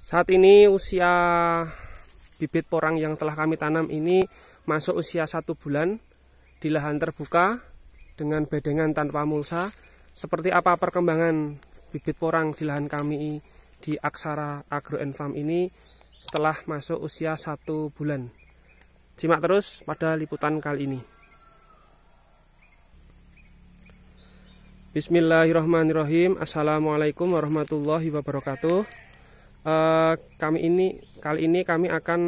Saat ini usia bibit porang yang telah kami tanam ini masuk usia 1 bulan di lahan terbuka dengan bedengan tanpa mulsa. Seperti apa perkembangan bibit porang di lahan kami di Aksara Agro & Farm ini setelah masuk usia 1 bulan. Simak terus pada liputan kali ini. Bismillahirrahmanirrahim. Assalamualaikum warahmatullahi wabarakatuh. Kali ini kami akan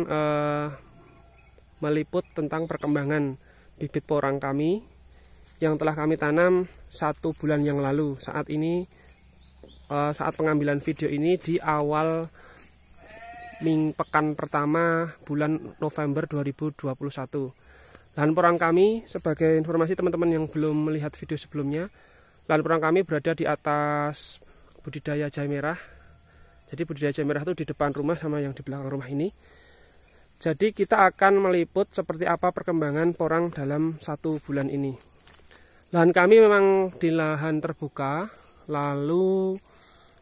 meliput tentang perkembangan bibit porang kami yang telah kami tanam 1 bulan yang lalu. Saat pengambilan video ini di awal pekan pertama bulan November 2021. Lahan porang kami, sebagai informasi teman-teman yang belum melihat video sebelumnya, lahan porang kami berada di atas budidaya jahe merah. Jadi budidaya jahe merah itu di depan rumah sama yang di belakang rumah ini. Jadi kita akan meliput seperti apa perkembangan porang dalam 1 bulan ini. Lahan kami memang di lahan terbuka, lalu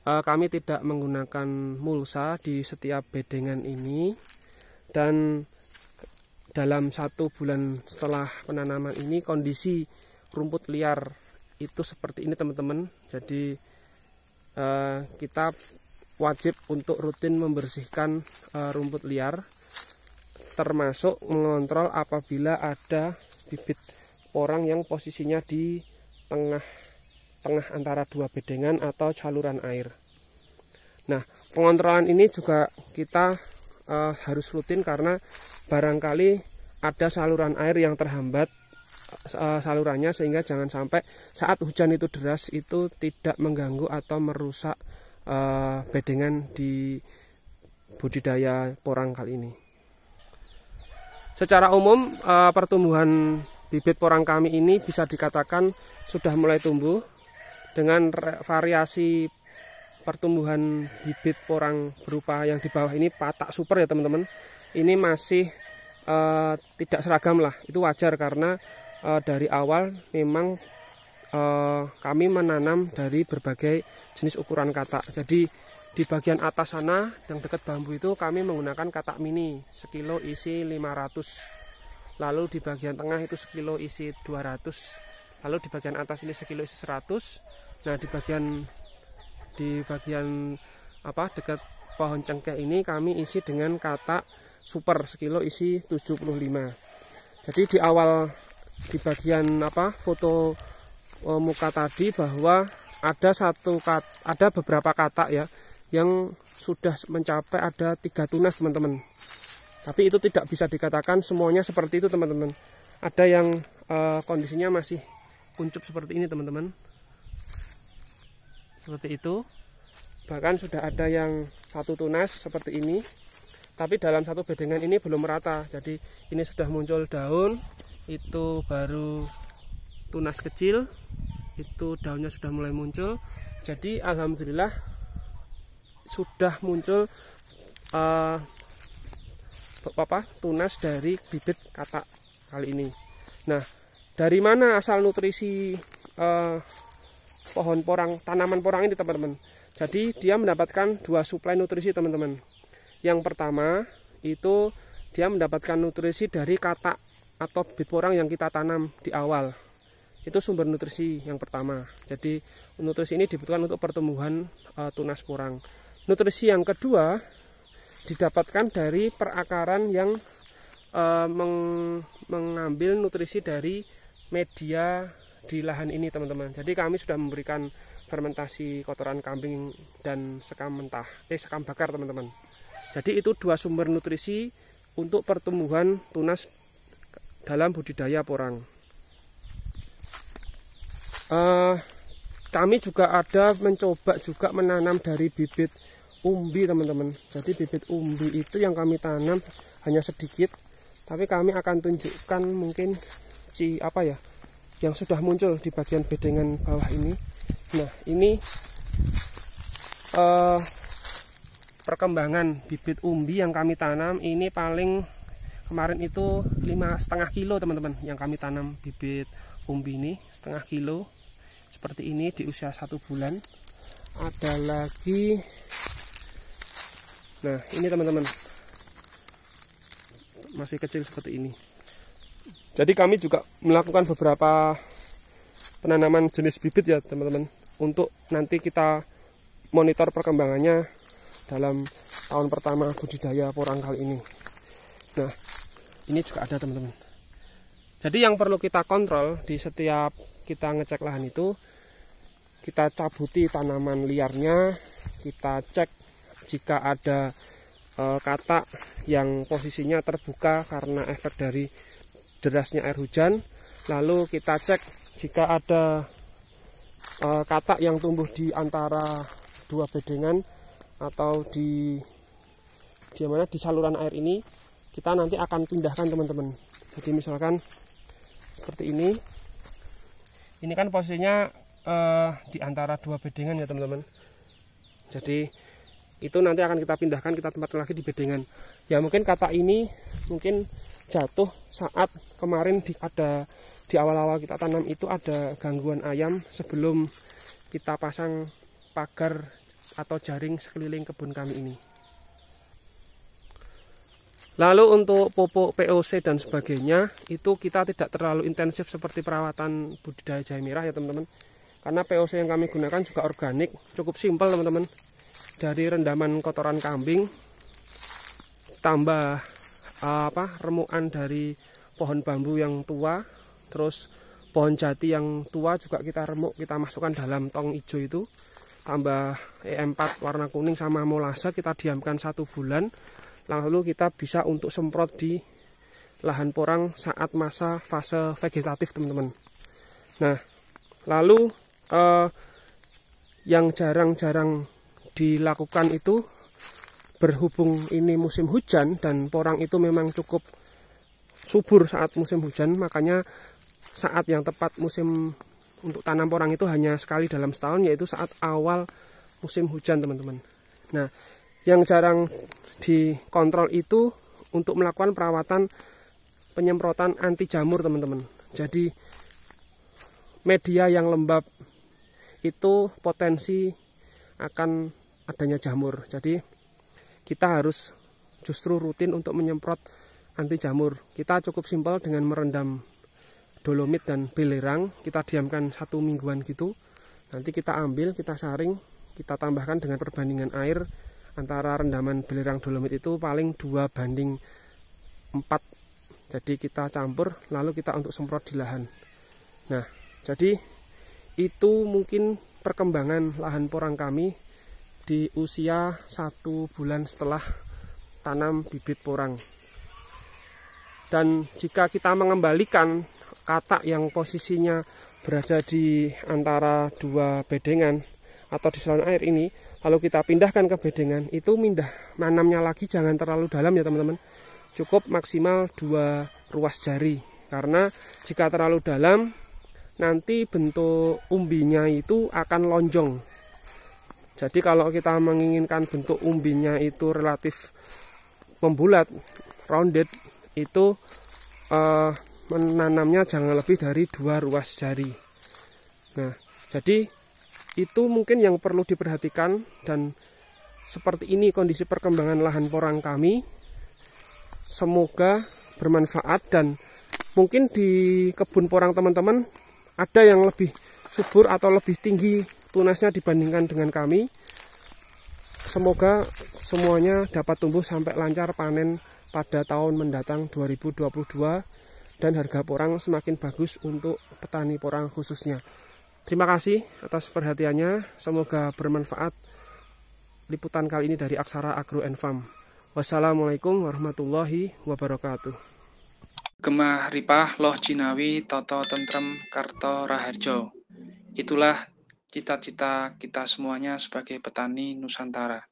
kami tidak menggunakan mulsa di setiap bedengan ini. Dan dalam 1 bulan setelah penanaman ini kondisi rumput liar itu seperti ini teman-teman. Jadi kita wajib untuk rutin membersihkan rumput liar, termasuk mengontrol apabila ada bibit porang yang posisinya di tengah antara 2 bedengan atau saluran air. Nah, pengontrolan ini juga kita harus rutin karena barangkali ada saluran air yang terhambat salurannya, sehingga jangan sampai saat hujan itu deras itu tidak mengganggu atau merusak bedengan di budidaya porang kali ini. Secara umum pertumbuhan bibit porang kami ini bisa dikatakan sudah mulai tumbuh dengan variasi pertumbuhan bibit porang berupa yang di bawah ini patak super ya teman-teman. Ini masih tidak seragam lah, itu wajar karena dari awal memang kami menanam dari berbagai jenis ukuran katak. Jadi di bagian atas sana yang dekat bambu itu kami menggunakan katak mini sekilo isi 500. Lalu di bagian tengah itu sekilo isi 200. Lalu di bagian atas ini sekilo isi 100. Nah, di bagian dekat pohon cengkeh ini kami isi dengan katak super sekilo isi 75. Jadi di awal di bagian foto muka tadi bahwa ada beberapa katak ya yang sudah mencapai ada 3 tunas teman-teman. Tapi itu tidak bisa dikatakan semuanya seperti itu teman-teman. Ada yang kondisinya masih kuncup seperti ini teman-teman. Seperti itu. Bahkan sudah ada yang 1 tunas seperti ini. Tapi dalam 1 bedengan ini belum merata. Jadi ini sudah muncul daun, itu baru tunas kecil, itu daunnya sudah mulai muncul. Jadi alhamdulillah sudah muncul tunas dari bibit katak kali ini. Nah, dari mana asal nutrisi pohon porang, tanaman porang ini teman-teman? Jadi dia mendapatkan 2 suplai nutrisi teman-teman. Yang pertama itu dia mendapatkan nutrisi dari katak atau bibit porang yang kita tanam di awal. Itu sumber nutrisi yang pertama. Jadi nutrisi ini dibutuhkan untuk pertumbuhan tunas porang. Nutrisi yang kedua didapatkan dari perakaran yang mengambil nutrisi dari media di lahan ini teman-teman. Jadi kami sudah memberikan fermentasi kotoran kambing dan sekam bakar teman-teman. Jadi itu 2 sumber nutrisi untuk pertumbuhan tunas dalam budidaya porang. Kami juga ada mencoba juga menanam dari bibit umbi teman-teman. Jadi bibit umbi itu yang kami tanam hanya sedikit, tapi kami akan tunjukkan mungkin yang sudah muncul di bagian bedengan bawah ini. Nah, ini perkembangan bibit umbi yang kami tanam ini paling kemarin itu 5,5 kilo teman-teman yang kami tanam bibit umbi ini, 0,5 kilo seperti ini di usia 1 bulan. Ada lagi Nah, ini teman-teman, masih kecil seperti ini. Jadi kami juga melakukan beberapa penanaman jenis bibit ya teman-teman, untuk nanti kita monitor perkembangannya dalam tahun pertama budidaya porang kali ini. Nah, ini juga ada teman-teman. Jadi yang perlu kita kontrol di setiap kita ngecek lahan itu, kita cabuti tanaman liarnya, kita cek jika ada katak yang posisinya terbuka karena efek dari derasnya air hujan. Lalu kita cek jika ada katak yang tumbuh di antara dua bedengan atau di mana di saluran air ini, kita nanti akan pindahkan teman-teman. Jadi misalkan seperti ini kan posisinya di antara dua bedengan ya teman-teman. Jadi itu nanti akan kita pindahkan, kita tempatkan lagi di bedengan. Ya mungkin katak ini mungkin jatuh saat kemarin di awal-awal kita tanam itu ada gangguan ayam sebelum kita pasang pagar atau jaring sekeliling kebun kami ini. Lalu untuk pupuk POC dan sebagainya itu kita tidak terlalu intensif seperti perawatan budidaya jahe merah ya teman-teman. Karena POC yang kami gunakan juga organik, cukup simpel teman-teman. Dari rendaman kotoran kambing, tambah remukan dari pohon bambu yang tua, terus pohon jati yang tua juga kita remuk, kita masukkan dalam tong hijau itu, tambah E4 warna kuning sama molase, kita diamkan 1 bulan. Lalu kita bisa untuk semprot di lahan porang saat masa fase vegetatif teman-teman. Nah, lalu yang jarang-jarang dilakukan itu, berhubung ini musim hujan dan porang itu memang cukup subur saat musim hujan, makanya saat yang tepat musim untuk tanam porang itu hanya sekali dalam setahun, yaitu saat awal musim hujan teman-teman. Nah, yang jarang dikontrol itu untuk melakukan perawatan penyemprotan anti jamur teman-teman. Jadi media yang lembab itu potensi akan adanya jamur. Jadi kita harus justru rutin untuk menyemprot anti jamur. Kita cukup simpel dengan merendam dolomit dan belerang. Kita diamkan 1 mingguan gitu. Nanti kita ambil, kita saring, kita tambahkan dengan perbandingan air antara rendaman belerang dolomit itu paling 2:4. Jadi kita campur, lalu kita untuk semprot di lahan. Nah, jadi itu mungkin perkembangan lahan porang kami di usia 1 bulan setelah tanam bibit porang. Dan jika kita mengembalikan katak yang posisinya berada di antara dua bedengan atau di saluran air ini, lalu kita pindahkan ke bedengan, itu nanamnya lagi jangan terlalu dalam ya teman-teman. Cukup maksimal 2 ruas jari. Karena jika terlalu dalam, nanti bentuk umbinya itu akan lonjong. Jadi kalau kita menginginkan bentuk umbinya itu relatif membulat, rounded, itu menanamnya jangan lebih dari 2 ruas jari. Nah, jadi itu mungkin yang perlu diperhatikan, dan seperti ini kondisi perkembangan lahan porang kami. Semoga bermanfaat, dan mungkin di kebun porang teman-teman ada yang lebih subur atau lebih tinggi tunasnya dibandingkan dengan kami. Semoga semuanya dapat tumbuh sampai lancar panen pada tahun mendatang 2022, dan harga porang semakin bagus untuk petani porang khususnya. Terima kasih atas perhatiannya, semoga bermanfaat liputan kali ini dari Aksara Agro & Farm. Wassalamualaikum warahmatullahi wabarakatuh. Gemah ripah loh jinawi toto tentrem karto raharjo. Itulah cita-cita kita semuanya sebagai petani Nusantara.